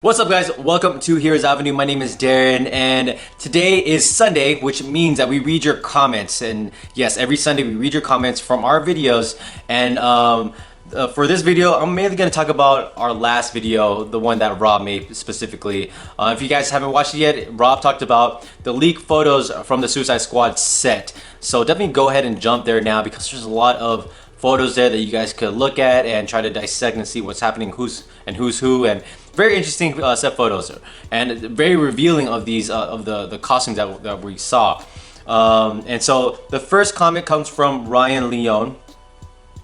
What's up guys, welcome to Heroes Avenue. My name is Darren and today is Sunday, which means that we read your comments. And yes, every Sunday we read your comments from our videos. And for this video, I'm mainly going to talk about our last video, the one that Rob made specifically. If you guys haven't watched it yet, Rob talked about the leaked photos from the Suicide Squad set. So definitely go ahead and jump there now because there's a lot of photos there that you guys could look at and try to dissect and see what's happening, who's who, and very interesting set photos and very revealing of these of the costumes that we saw. And so the first comment comes from Ryan Leone.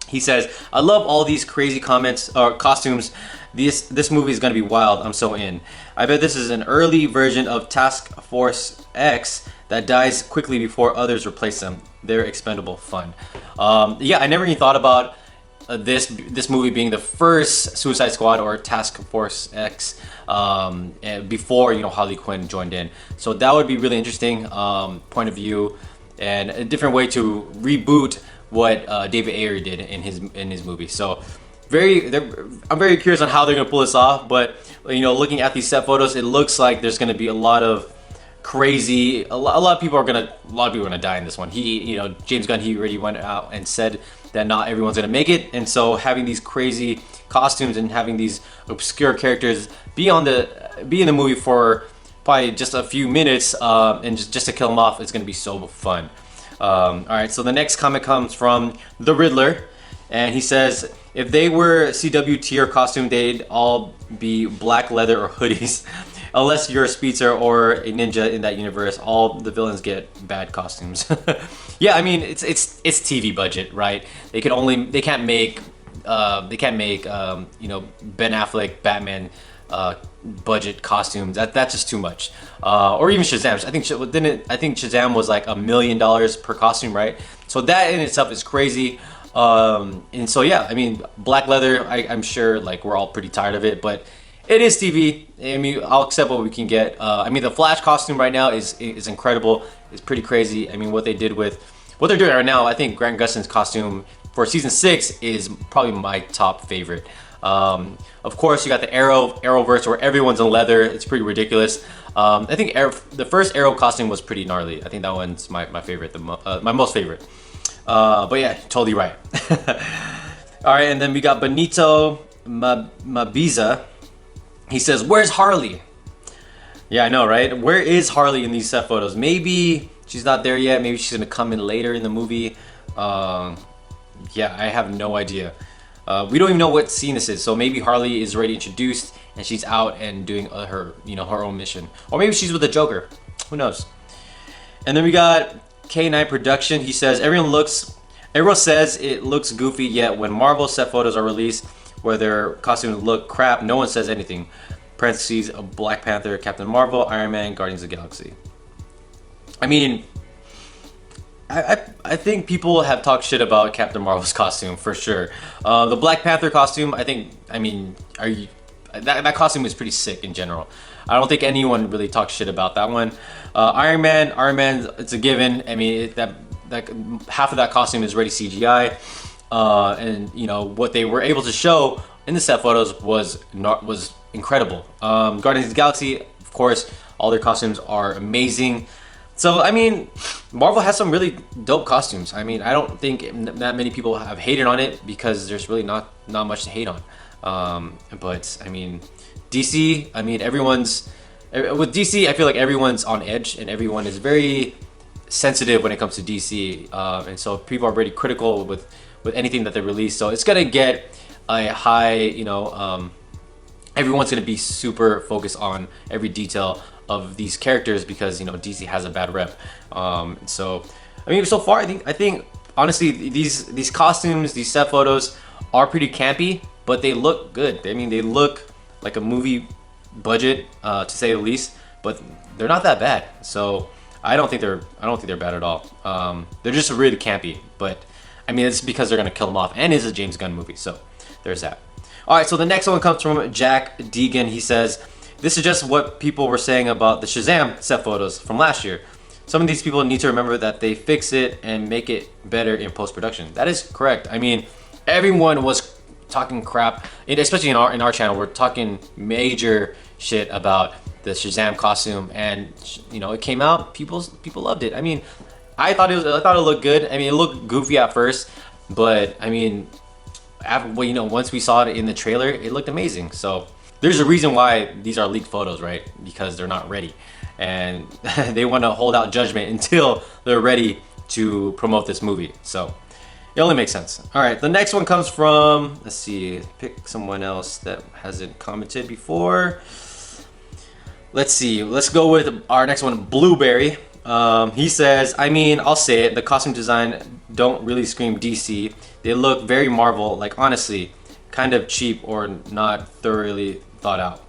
He says, "I love all these crazy comments or costumes. This movie is gonna be wild. I'm so in. I bet this is an early version of Task Force X that dies quickly before others replace them. They're expendable fun." Yeah, I never even thought about this movie being the first Suicide Squad or Task Force X before Harley Quinn joined in. So that would be really interesting point of view and a different way to reboot what David Ayer did in his movie. So I'm very curious on how they're gonna pull this off. But looking at these set photos, it looks like there's gonna be a lot of crazy. A lot of people are gonna die in this one. James Gunn, he already went out and said that not everyone's gonna make it, and so having these crazy costumes and having these obscure characters be in the movie for probably just a few minutes and just to kill them off is gonna be so fun. All right, so the next comment comes from the Riddler, and he says, "If they were CW tier costume, they'd all be black leather or hoodies." Unless you're a speedster or a ninja in that universe, all the villains get bad costumes. Yeah, I mean it's TV budget, right? They can't make Ben Affleck Batman budget costumes. That's just too much. Or even Shazam. I think Shazam was like $1 million per costume, right? So that in itself is crazy. And so yeah, I mean black leather. I'm sure like we're all pretty tired of it, but it is TV. I mean, I'll accept what we can get. I mean, the Flash costume right now is incredible. It's pretty crazy. I mean, what they're doing right now. I think Grant Gustin's costume for season 6 is probably my top favorite. Of course, you got the Arrowverse where everyone's in leather. It's pretty ridiculous. I think the first Arrow costume was pretty gnarly. I think that one's my favorite, my most favorite. But yeah, totally right. All right, and then we got Benito Mabiza. He says, "Where's Harley?" Yeah, I know, right? Where is Harley in these set photos? Maybe she's not there yet. Maybe she's gonna come in later in the movie. Yeah, I have no idea. We don't even know what scene this is. So maybe Harley is already introduced and she's out and doing her own mission, or maybe she's with the Joker. Who knows? And then we got K9 Production. He says, everyone says it looks goofy, yet when Marvel set photos are released where their costumes look crap, no one says anything. Parentheses, Black Panther, Captain Marvel, Iron Man, Guardians of the Galaxy. I mean, I think people have talked shit about Captain Marvel's costume for sure. The Black Panther costume, that costume is pretty sick in general. I don't think anyone really talks shit about that one. Iron Man, it's a given. I mean, that half of that costume is already CGI. And what they were able to show in the set photos was incredible. Guardians of the Galaxy, of course, all their costumes are amazing. So I mean, Marvel has some really dope costumes. I mean, I don't think that many people have hated on it because there's really not much to hate on. But I mean, DC. I mean, with DC. I feel like everyone's on edge and everyone is very sensitive when it comes to DC, and so people are very critical with anything that they release. So it's gonna get a high, everyone's gonna be super focused on every detail of these characters because DC has a bad rep. So I mean, so far I think honestly these costumes, these set photos are pretty campy, but they look good. I mean, they look like a movie budget to say the least, but they're not that bad. So I don't think they're bad at all. They're just really campy, but I mean, it's because they're gonna kill him off, and it's a James Gunn movie, so there's that. All right, so the next one comes from Jack Deegan. He says, "This is just what people were saying about the Shazam set photos from last year. Some of these people need to remember that they fix it and make it better in post-production." That is correct. I mean, everyone was talking crap, especially in our channel. We're talking major shit about the Shazam costume, and you know, it came out, people loved it. I mean, I thought it looked good. I mean, it looked goofy at first, but I mean, after, well, you know, once we saw it in the trailer, it looked amazing. So there's a reason why these are leaked photos, right? Because they're not ready, and they want to hold out judgment until they're ready to promote this movie. So it only makes sense. All right, the next one comes from, let's see, pick someone else that hasn't commented before. Let's see, let's go with our next one, Blueberry. He says, I mean, I'll say it, the costume design don't really scream DC. They look very Marvel, like honestly, kind of cheap or not thoroughly thought out.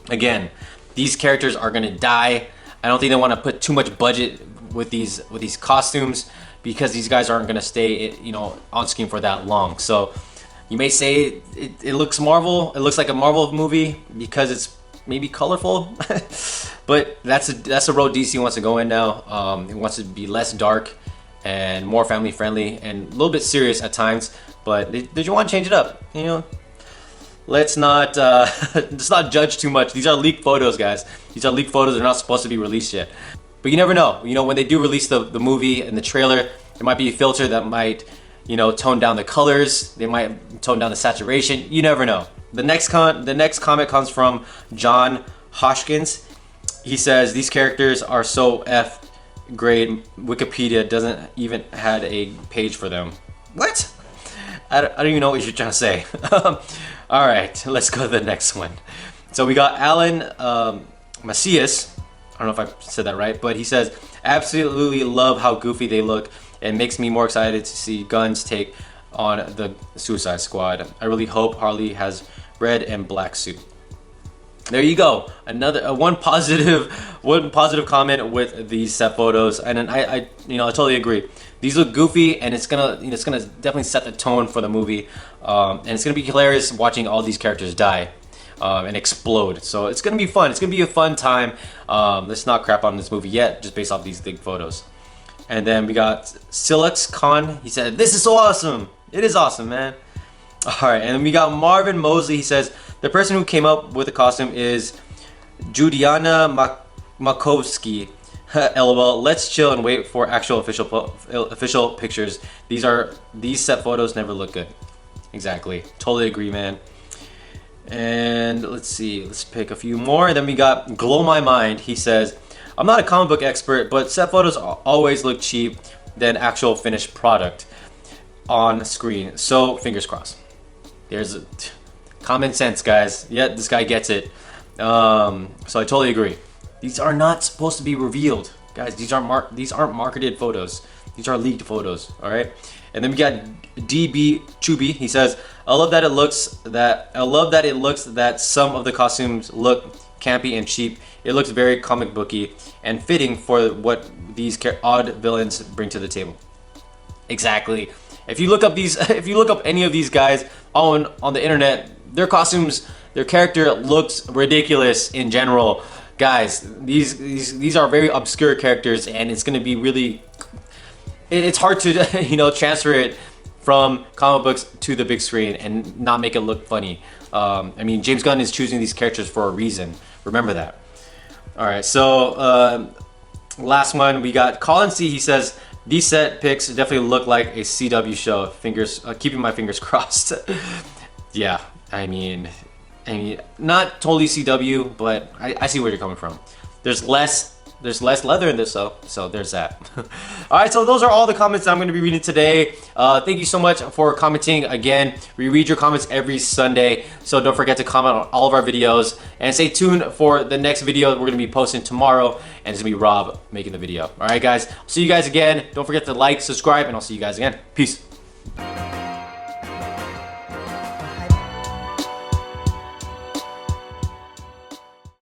Again, these characters are gonna die. I don't think they want to put too much budget with these costumes, because these guys aren't gonna stay, you know, on screen for that long. So you may say it looks Marvel, it looks like a Marvel movie because it's maybe colorful, but that's a road DC wants to go in now. It wants to be less dark and more family friendly and a little bit serious at times, but did you want to change it up? You know, let's not judge too much. These are leaked photos, guys. These are leaked photos. They're not supposed to be released yet. But you never know. You know, when they do release the movie and the trailer, there might be a filter that might, you know, tone down the colors. They might tone down the saturation. You never know. The next comment comes from John Hoskins. He says, these characters are so F grade. Wikipedia doesn't even had a page for them. What? I don't even know what you're trying to say. All right, let's go to the next one. So we got Alan Macias. I don't know if I said that right, but he says, absolutely love how goofy they look. It makes me more excited to see Gunn's take on the Suicide Squad. I really hope Harley has red and black suit. There you go. Another one positive comment with these set photos, and then I totally agree. These look goofy, and it's gonna definitely set the tone for the movie, and it's gonna be hilarious watching all these characters die and explode. So it's gonna be fun. It's gonna be a fun time. Let's not crap on this movie yet, just based off these big photos. And then we got Silux Khan. He said, "This is so awesome. It is awesome, man." All right, and then we got Marvin Mosley. He says, the person who came up with the costume is Judiana Makovsky. LOL. Let's chill and wait for actual official pictures. These set photos never look good. Exactly. Totally agree, man. And let's see. Let's pick a few more. And then we got Glow My Mind. He says, I'm not a comic book expert, but set photos always look cheap than actual finished product on screen. So fingers crossed. There's a common sense, guys. Yeah, this guy gets it. So I totally agree. These are not supposed to be revealed, guys. These aren't marketed photos. These are leaked photos. All right. And then we got DB Chubi. He says, I love that it looks that some of the costumes look campy and cheap. It looks very comic booky and fitting for what these odd villains bring to the table. Exactly. If you look up any of these guys on the internet, their costumes, their character looks ridiculous in general. Guys, these are very obscure characters, and it's gonna be really, it's hard to transfer it from comic books to the big screen and not make it look funny. I mean, James Gunn is choosing these characters for a reason. Remember that. All right, so last one, we got Colin C. He says, these set pics definitely look like a CW show. Keeping my fingers crossed. Yeah, I mean, not totally CW, but I see where you're coming from. There's less leather in this, though, so there's that. All right, so those are all the comments that I'm going to be reading today. Thank you so much for commenting. Again, we read your comments every Sunday, so don't forget to comment on all of our videos, and stay tuned for the next video we're going to be posting tomorrow, and it's going to be Rob making the video. All right, guys, see you guys again. Don't forget to like, subscribe, and I'll see you guys again. Peace.